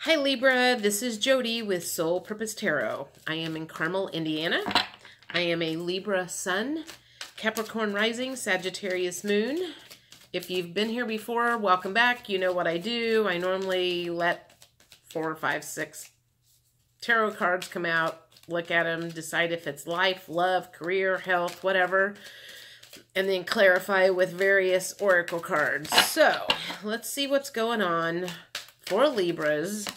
Hi Libra, this is Jody with Soul Purpose Tarot. I am in Carmel, Indiana. I am a Libra Sun, Capricorn Rising, Sagittarius Moon. If you've been here before, welcome back. You know what I do. I normally let 4, 5, 6 tarot cards come out, look at them, decide if it's life, love, career, health, whatever, and then clarify with various oracle cards. So, let's see what's going on for Libras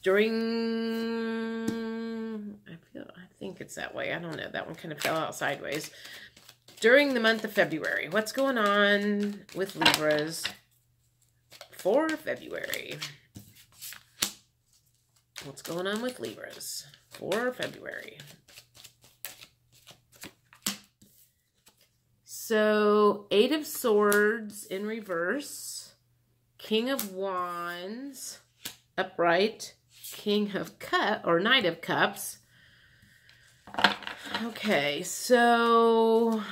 during, I think it's that way. I don't know. That one kind of fell out sideways. During the month of February, what's going on with Libras for February? What's going on with Libras for February? So, 8 of Swords in reverse, King of Wands upright, King of Cups, or Knight of Cups. Okay, so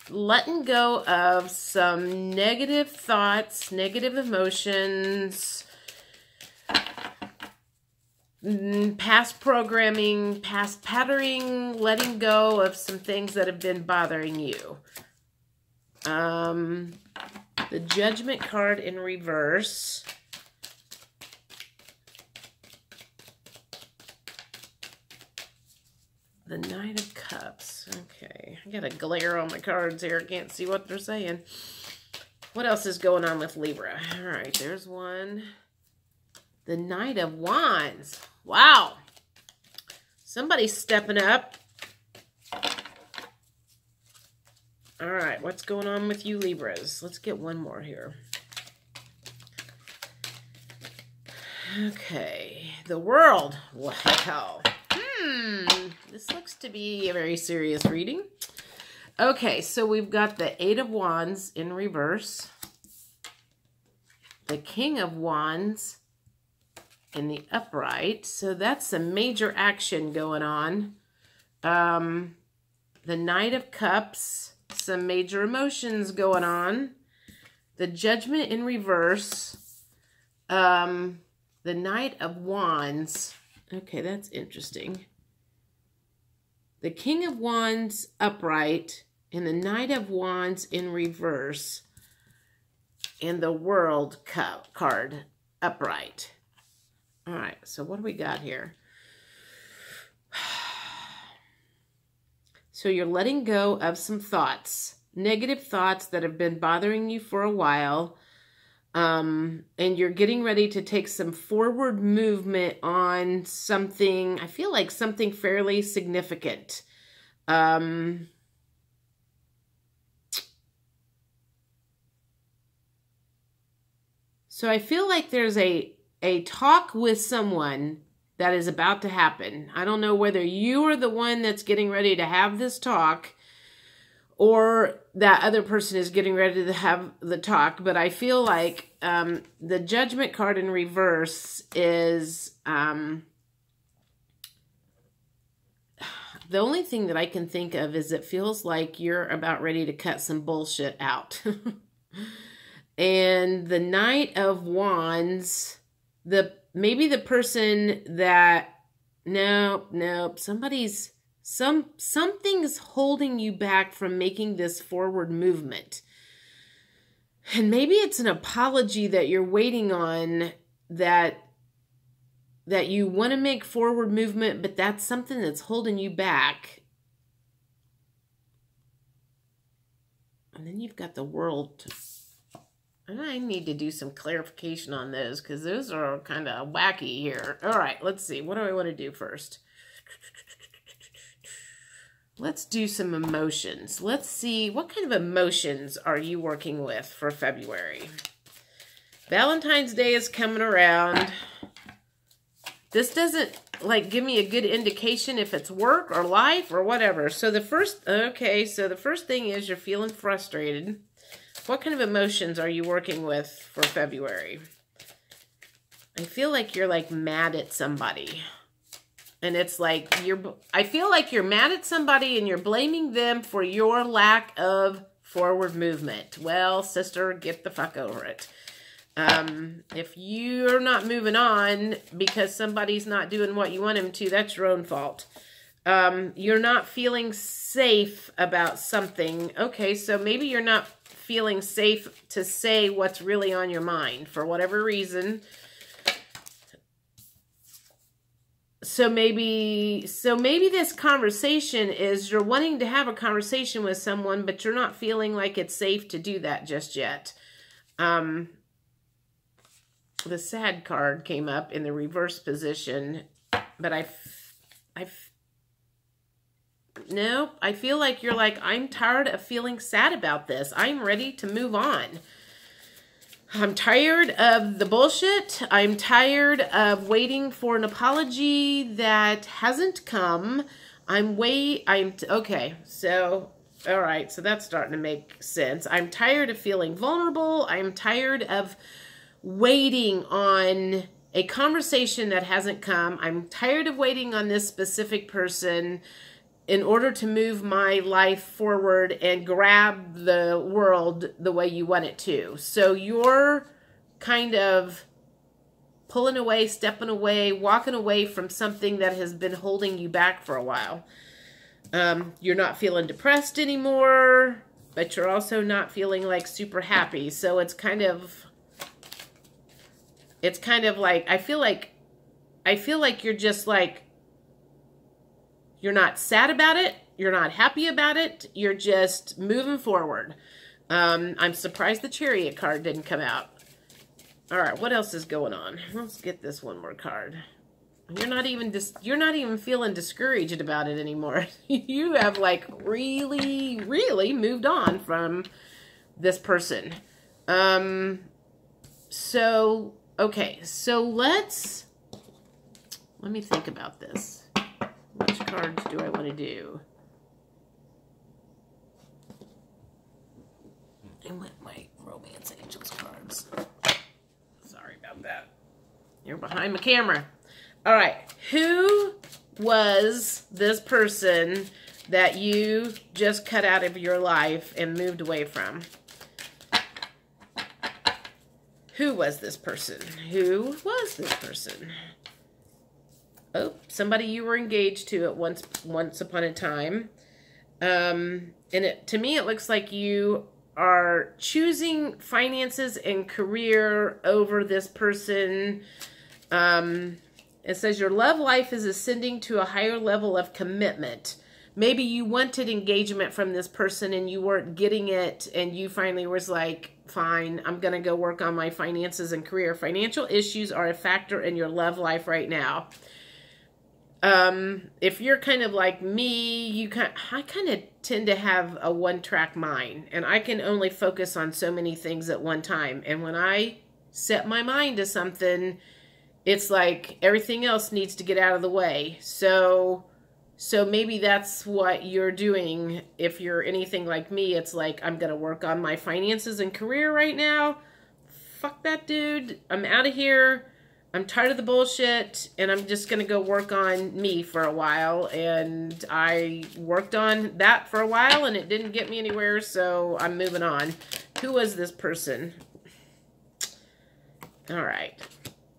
letting go of some negative thoughts, negative emotions, past programming, past patterning, letting go of some things that have been bothering you. The Judgment card in reverse. The Knight of Cups. Okay. I got a glare on my cards here. I can't see what they're saying. What else is going on with Libra? All right, there's one. The Knight of Wands. Wow. Somebody's stepping up. All right, what's going on with you Libras? Let's get one more here. Okay, the World. Wow. This looks to be a very serious reading. Okay, so we've got the 8 of Wands in reverse, the King of Wands in the upright. So that's some major action going on. The Knight of Cups, some major emotions going on. The Judgment in reverse. The Knight of Wands. Okay, that's interesting. The King of Wands upright and the Knight of Wands in reverse and the World card upright. All right, so what do we got here? So you're letting go of some thoughts, negative thoughts that have been bothering you for a while. And you're getting ready to take some forward movement on something, I feel like something fairly significant. So I feel like there's a talk with someone that is about to happen. I don't know whether you are the one that's getting ready to have this talk, or that other person is getting ready to have the talk. But I feel like the Judgment card in reverse is... the only thing that I can think of is it feels like you're about ready to cut some bullshit out. And the Knight of Wands, maybe the person that... Nope, something's holding you back from making this forward movement. And maybe it's an apology that you're waiting on, that you want to make forward movement, but that's something that's holding you back. And then you've got the World. And I need to do some clarification on those, because those are kind of wacky here. All right, let's see. What do I want to do first? Let's do some emotions. Let's see, what kind of emotions are you working with for February? Valentine's Day is coming around. This doesn't, like, give me a good indication if it's work or life or whatever. So the first thing is you're feeling frustrated. What kind of emotions are you working with for February? I feel like you're, like, mad at somebody. And it's like, I feel like you're mad at somebody and you're blaming them for your lack of forward movement. Well, sister, get the fuck over it. If you're not moving on because somebody's not doing what you want them to, that's your own fault. You're not feeling safe about something. Okay, so maybe you're not feeling safe to say what's really on your mind for whatever reason. So maybe this conversation is you're wanting to have a conversation with someone, but you're not feeling like it's safe to do that just yet. The sad card came up in the reverse position, but I feel like you're like, I'm tired of feeling sad about this. I'm ready to move on. I'm tired of the bullshit. I'm tired of waiting for an apology that hasn't come. Okay, so, all right, so that's starting to make sense. I'm tired of feeling vulnerable. I'm tired of waiting on a conversation that hasn't come. I'm tired of waiting on this specific person in order to move my life forward and grab the world the way you want it to. So you're kind of pulling away, stepping away, walking away from something that has been holding you back for a while. You're not feeling depressed anymore, but you're also not feeling like super happy. So it's kind of like, I feel like you're just like, you're not sad about it. You're not happy about it. You're just moving forward. I'm surprised the Chariot card didn't come out. All right, what else is going on? Let's get this one more card. You're not even feeling discouraged about it anymore. You have like really, really moved on from this person. So okay, so let me think about this. Which cards do I want to do? I want my Romance Angels cards. Sorry about that. You're behind my camera. All right, who was this person that you just cut out of your life and moved away from? Who was this person? Who was this person? Oh, somebody you were engaged to at once upon a time. And to me, it looks like you are choosing finances and career over this person. It says your love life is ascending to a higher level of commitment. Maybe you wanted engagement from this person and you weren't getting it, and you finally was like, fine, I'm going to go work on my finances and career. Financial issues are a factor in your love life right now. If you're kind of like me, I kind of tend to have a one-track mind, and I can only focus on so many things at one time. And when I set my mind to something, it's like everything else needs to get out of the way. So maybe that's what you're doing. If you're anything like me, it's like, I'm going to work on my finances and career right now. Fuck that dude. I'm out of here. I'm tired of the bullshit, and I'm just going to go work on me for a while. And I worked on that for a while, and it didn't get me anywhere, so I'm moving on. Who was this person? All right.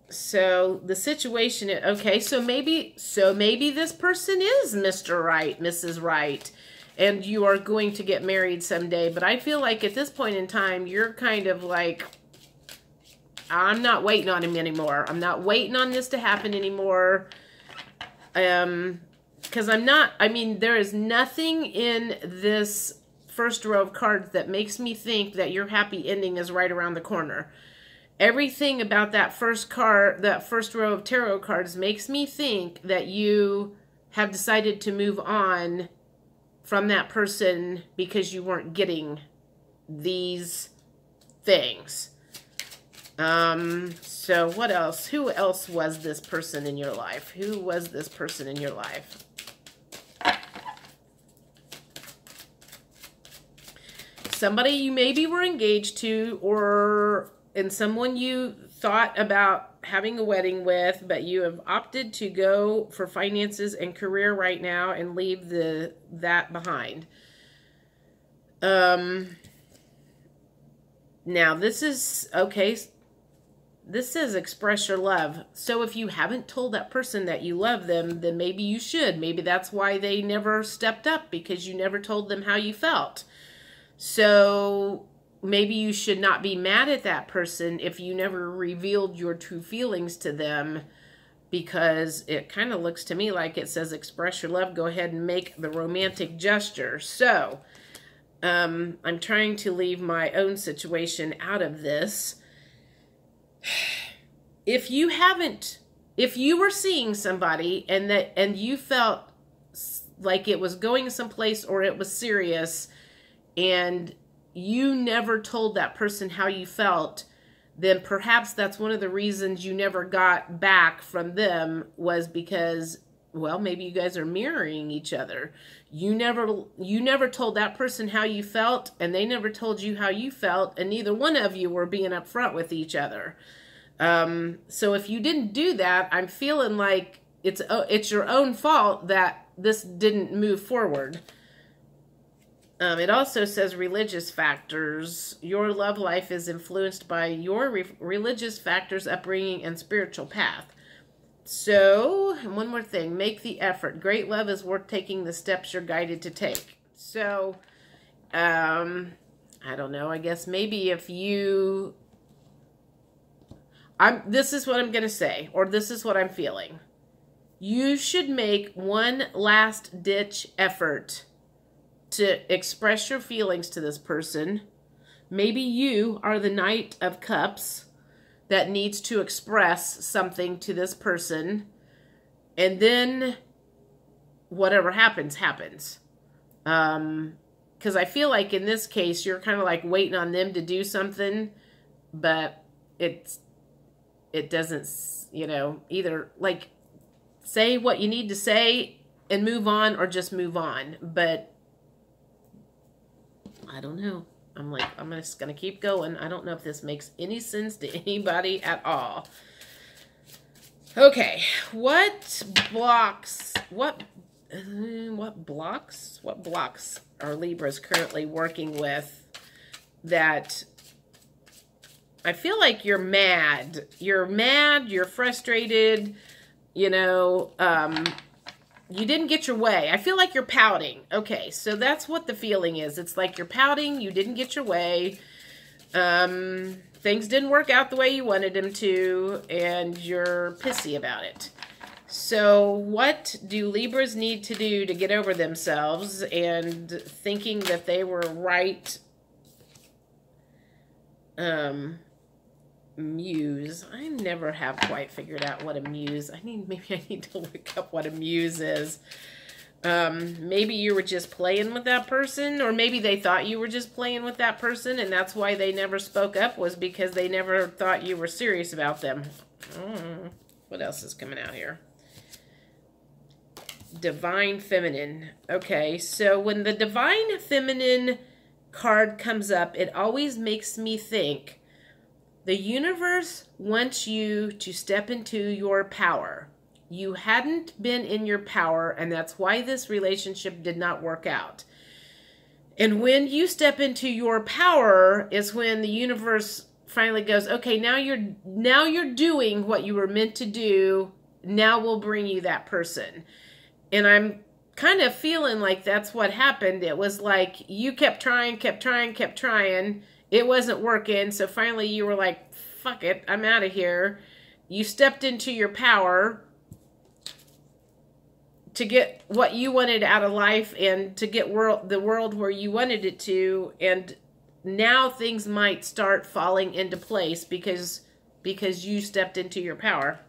So the situation, okay, so maybe this person is Mr. Right, Mrs. Right, and you are going to get married someday. But I feel like at this point in time, you're kind of like, I'm not waiting on him anymore. I'm not waiting on this to happen anymore. Because there is nothing in this first row of cards that makes me think that your happy ending is right around the corner. Everything about that first row of tarot cards makes me think that you have decided to move on from that person because you weren't getting these things. So what else? Who else was this person in your life? Who was this person in your life? Somebody you maybe were engaged to, and someone you thought about having a wedding with, but you have opted to go for finances and career right now and leave that behind. Now this is, okay, this says express your love. So if you haven't told that person that you love them, then maybe you should. Maybe that's why they never stepped up, because you never told them how you felt. So maybe you should not be mad at that person if you never revealed your true feelings to them, because it kind of looks to me like it says express your love. Go ahead and make the romantic gesture. So I'm trying to leave my own situation out of this. If you were seeing somebody and you felt like it was going someplace or it was serious, and you never told that person how you felt, then perhaps that's one of the reasons you never got back from them, was because, well, maybe you guys are mirroring each other. You never told that person how you felt, and they never told you how you felt, and neither one of you were being upfront with each other. So if you didn't do that, I'm feeling like it's your own fault that this didn't move forward. It also says religious factors. Your love life is influenced by your religious factors, upbringing, and spiritual path. So, one more thing, make the effort. Great love is worth taking the steps you're guided to take. So, I don't know, I guess maybe if you, this is what I'm going to say, or this is what I'm feeling. You should make one last ditch effort to express your feelings to this person. Maybe you are the Knight of Cups that needs to express something to this person, and then whatever happens, happens. Because I feel like in this case, you're kind of like waiting on them to do something, but it doesn't, you know, either like say what you need to say and move on, or just move on. But I don't know. I'm just going to keep going. I don't know if this makes any sense to anybody at all. Okay. What blocks are Libras currently working with that I feel like you're mad? You're mad, you're frustrated, you know, you didn't get your way. I feel like you're pouting. Okay, so that's what the feeling is. It's like you're pouting. You didn't get your way. Things didn't work out the way you wanted them to, and you're pissy about it. So what do Libras need to do to get over themselves and thinking that they were right? Muse. I never have quite figured out what a muse. Maybe I need to look up what a muse is. Maybe you were just playing with that person, or maybe they thought you were just playing with that person, and that's why they never spoke up, was because they never thought you were serious about them. What else is coming out here? Divine Feminine. Okay, so when the Divine Feminine card comes up, it always makes me think the universe wants you to step into your power. You hadn't been in your power, and that's why this relationship did not work out. And when you step into your power is when the universe finally goes, okay, now you're doing what you were meant to do. Now we'll bring you that person. And I'm kind of feeling like that's what happened. It was like you kept trying. It wasn't working, so finally you were like, fuck it, I'm out of here. You stepped into your power to get what you wanted out of life and to get the world where you wanted it to, and now things might start falling into place because you stepped into your power.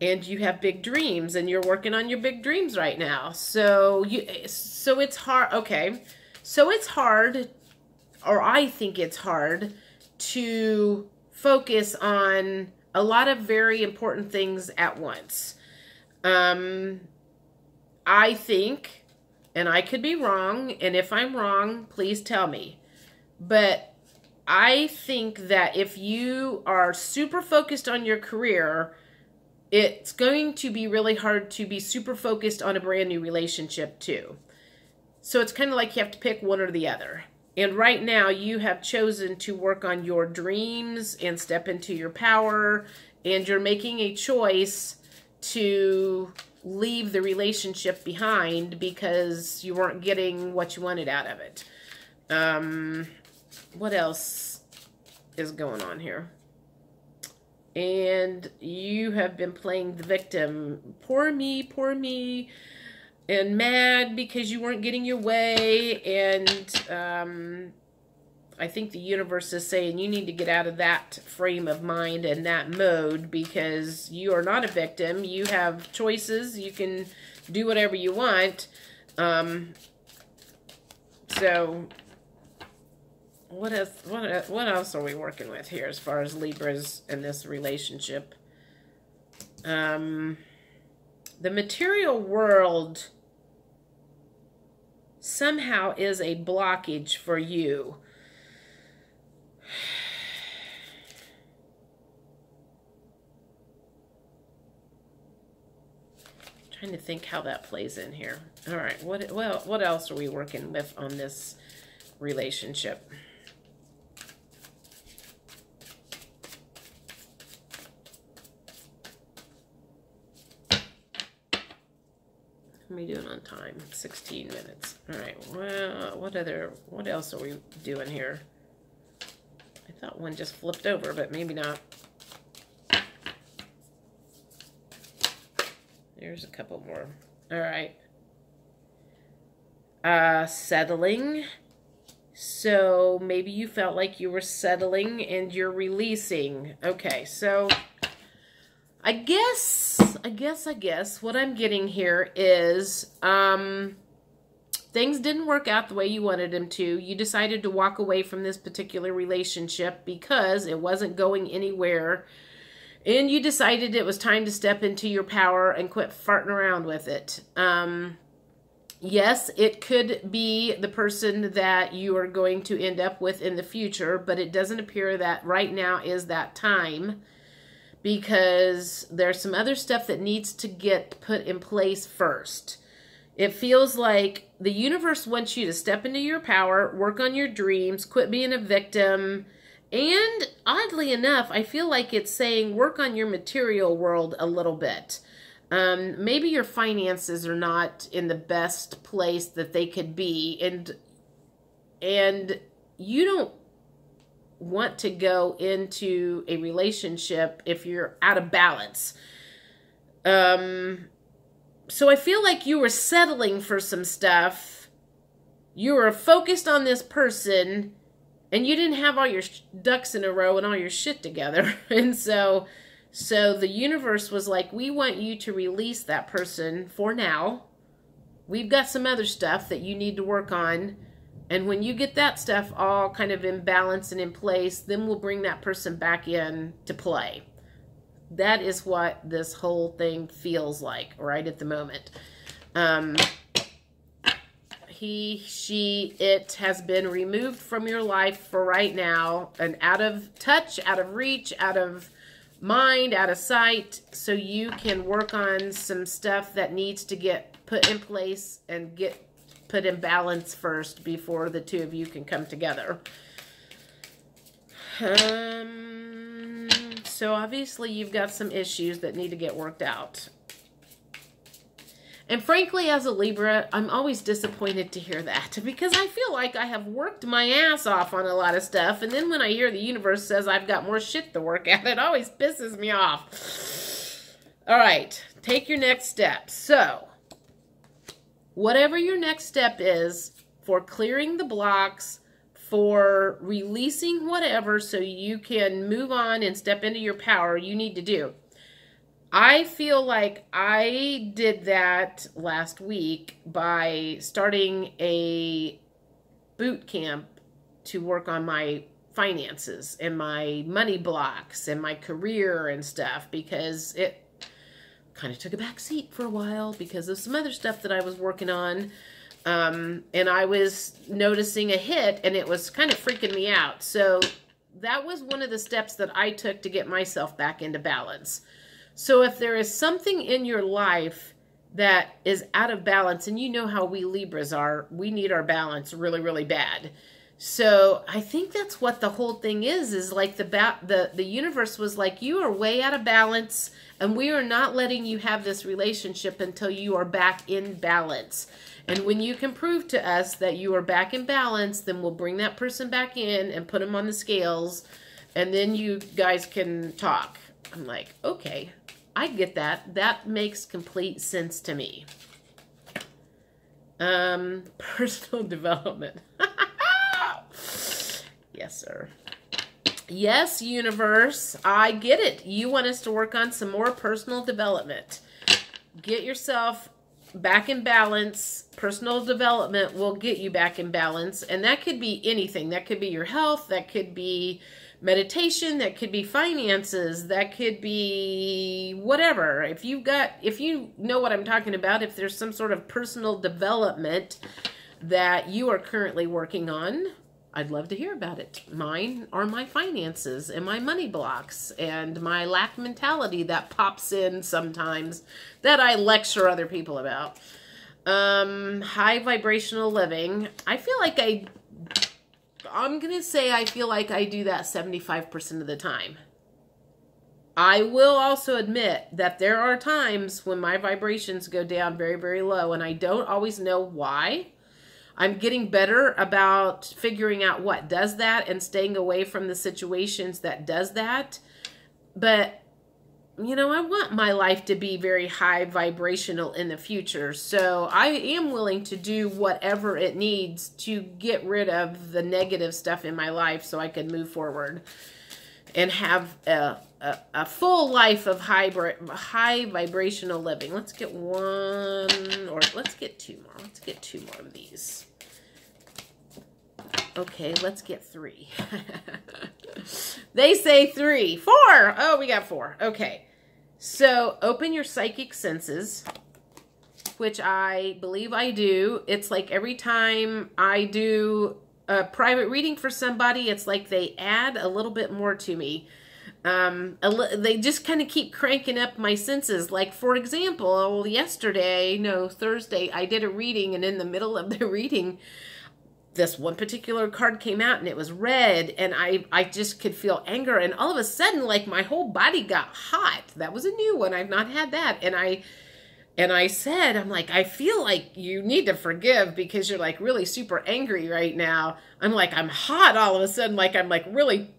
And you have big dreams, and you're working on your big dreams right now. So it's hard, okay. So it's hard, or I think it's hard, to focus on a lot of very important things at once. I think, and I could be wrong, and if I'm wrong, please tell me, but I think that if you are super focused on your career, it's going to be really hard to be super focused on a brand new relationship too. So it's kind of like you have to pick one or the other. And right now you have chosen to work on your dreams and step into your power, and you're making a choice to leave the relationship behind because you weren't getting what you wanted out of it. What else is going on here? And you have been playing the victim. Poor me, and mad because you weren't getting your way. And I think the universe is saying you need to get out of that frame of mind and that mode, because you are not a victim. You have choices. You can do whatever you want. So what else are we working with here as far as Libras in this relationship? The material world somehow is a blockage for you. Trying to think how that plays in here. All right, what else are we working with on this relationship? How are we doing on time? 16 minutes. All right. Well, what else are we doing here? I thought one just flipped over, but maybe not. There's a couple more. All right. Settling. So maybe you felt like you were settling and you're releasing. Okay, so I guess what I'm getting here is things didn't work out the way you wanted them to. You decided to walk away from this particular relationship because it wasn't going anywhere. And you decided it was time to step into your power and quit farting around with it. Yes, it could be the person that you are going to end up with in the future, but it doesn't appear that right now is that time, because there's some other stuff that needs to get put in place first. It feels like the universe wants you to step into your power, work on your dreams, quit being a victim. And oddly enough, I feel like it's saying work on your material world a little bit. Maybe your finances are not in the best place that they could be. And you don't want to go into a relationship if you're out of balance. So I feel like you were settling for some stuff. You were focused on this person, and you didn't have all your ducks in a row and all your shit together. And so the universe was like, we want you to release that person for now. We've got some other stuff that you need to work on. And when you get that stuff all kind of in balance and in place, then we'll bring that person back in to play. That is what this whole thing feels like right at the moment. It has been removed from your life for right now, and out of touch, out of reach, out of mind, out of sight, so you can work on some stuff that needs to get put in place and get put in balance first before the two of you can come together. So obviously you've got some issues that need to get worked out. And frankly, as a Libra, I'm always disappointed to hear that, because I feel like I have worked my ass off on a lot of stuff, and then when I hear the universe says I've got more shit to work at, it always pisses me off. All right, take your next step. So, whatever your next step is for clearing the blocks, for releasing whatever so you can move on and step into your power, you need to do. I feel like I did that last week by starting a boot camp to work on my finances and my money blocks and my career and stuff, because it kind of took a back seat for a while because of some other stuff that I was working on. And I was noticing a hit, and it was kind of freaking me out. So that was one of the steps that I took to get myself back into balance. So if there is something in your life that is out of balance, and you know how we Libras are, we need our balance really, really bad. So I think that's what the whole thing is like the universe was like, you are way out of balance, and we are not letting you have this relationship until you are back in balance. And when you can prove to us that you are back in balance, then we'll bring that person back in and put them on the scales, and then you guys can talk. I'm like, okay, I get that. That makes complete sense to me. Personal development. Yes, sir. Yes, universe, I get it. You want us to work on some more personal development. Get yourself back in balance. Personal development will get you back in balance. And that could be anything. That could be your health. That could be meditation. That could be finances. That could be whatever. If you know what I'm talking about, if there's some sort of personal development that you are currently working on, I'd love to hear about it. Mine are my finances and my money blocks and my lack mentality that pops in sometimes that I lecture other people about. High vibrational living. I feel like I'm going to say I feel like I do that 75% of the time. I will also admit that there are times when my vibrations go down very, very low, and I don't always know why. I'm getting better about figuring out what does that and staying away from the situations that does that. But, you know, I want my life to be very high vibrational in the future. So I am willing to do whatever it needs to get rid of the negative stuff in my life so I can move forward and have a full life of high vibrational living. Let's get one, or let's get two more. Let's get two more of these. Okay, let's get three. They say 3. 4. Oh, we got 4. Okay. So open your psychic senses, which I believe I do. It's like every time I do a private reading for somebody, it's like they add a little bit more to me. They just kind of keep cranking up my senses. Like, for example, Thursday, I did a reading, and in the middle of the reading, this one particular card came out, and it was red, and I just could feel anger, and all of a sudden, like, my whole body got hot. That was a new one. I've not had that. And I said, I'm like, I feel like you need to forgive because you're like really super angry right now. I'm like, I'm hot all of a sudden, like I'm like really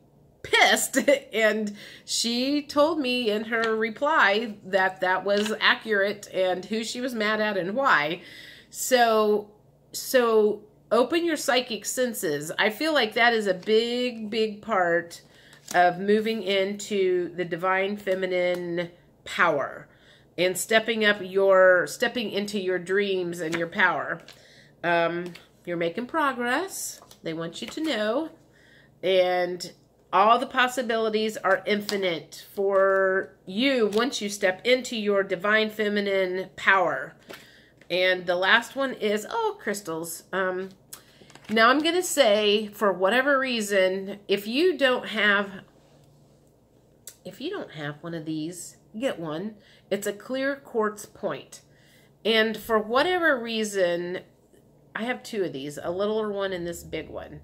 pissed. And she told me in her reply that that was accurate and who she was mad at and why. So open your psychic senses. I feel like that is a big, big part of moving into the divine feminine power and stepping into your dreams and your power. You're making progress. They want you to know. And all the possibilities are infinite for you once you step into your divine feminine power. And the last one is, crystals. Now I'm going to say, for whatever reason, if you don't have one of these, get one. It's a clear quartz point. And for whatever reason, I have 2 of these, a littler one and this big one.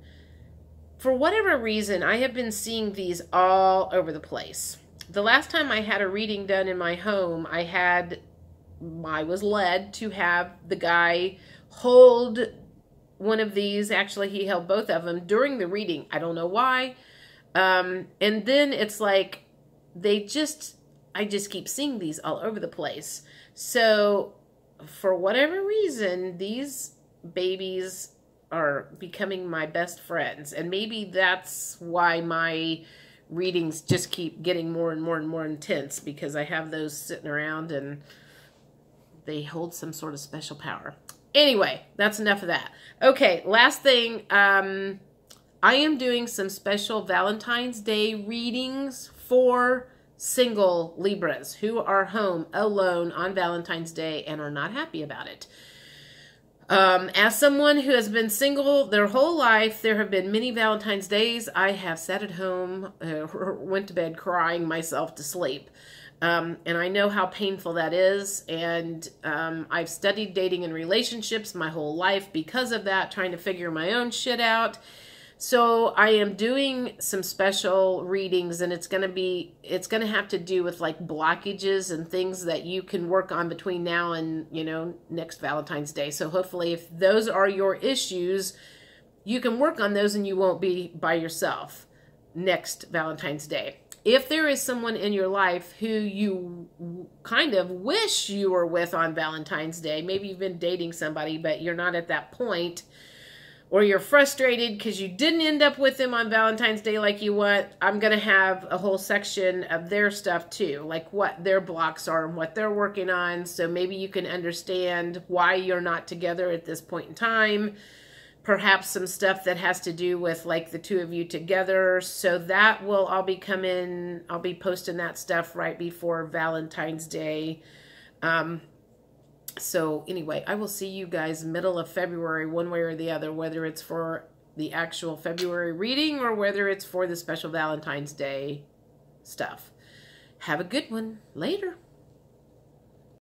For whatever reason, I have been seeing these all over the place. The last time I had a reading done in my home, I was led to have the guy hold one of these. Actually, he held both of them during the reading. I don't know why. And then it's like, I just keep seeing these all over the place. So for whatever reason, these babies are becoming my best friends. And maybe that's why my readings just keep getting more and more and more intense, because I have those sitting around and they hold some sort of special power. Anyway, that's enough of that. Okay, last thing. I am doing some special Valentine's Day readings for single Libras who are home alone on Valentine's Day and are not happy about it. As someone who has been single their whole life, there have been many Valentine's Days I have sat at home, went to bed crying myself to sleep. And I know how painful that is. And I've studied dating and relationships my whole life because of that, trying to figure my own shit out. So I am doing some special readings, and it's going to have to do with like blockages and things that you can work on between now and, you know, next Valentine's Day. So hopefully if those are your issues, you can work on those and you won't be by yourself next Valentine's Day. If there is someone in your life who you kind of wish you were with on Valentine's Day, maybe you've been dating somebody, but you're not at that point, or you're frustrated because you didn't end up with them on Valentine's Day like you want, I'm going to have a whole section of their stuff too, like what their blocks are and what they're working on. So maybe you can understand why you're not together at this point in time. Perhaps some stuff that has to do with like the two of you together. So that will all be coming. I'll be posting that stuff right before Valentine's Day. So anyway, I will see you guys middle of February, one way or the other, whether it's for the actual February reading or whether it's for the special Valentine's Day stuff. Have a good one. Later.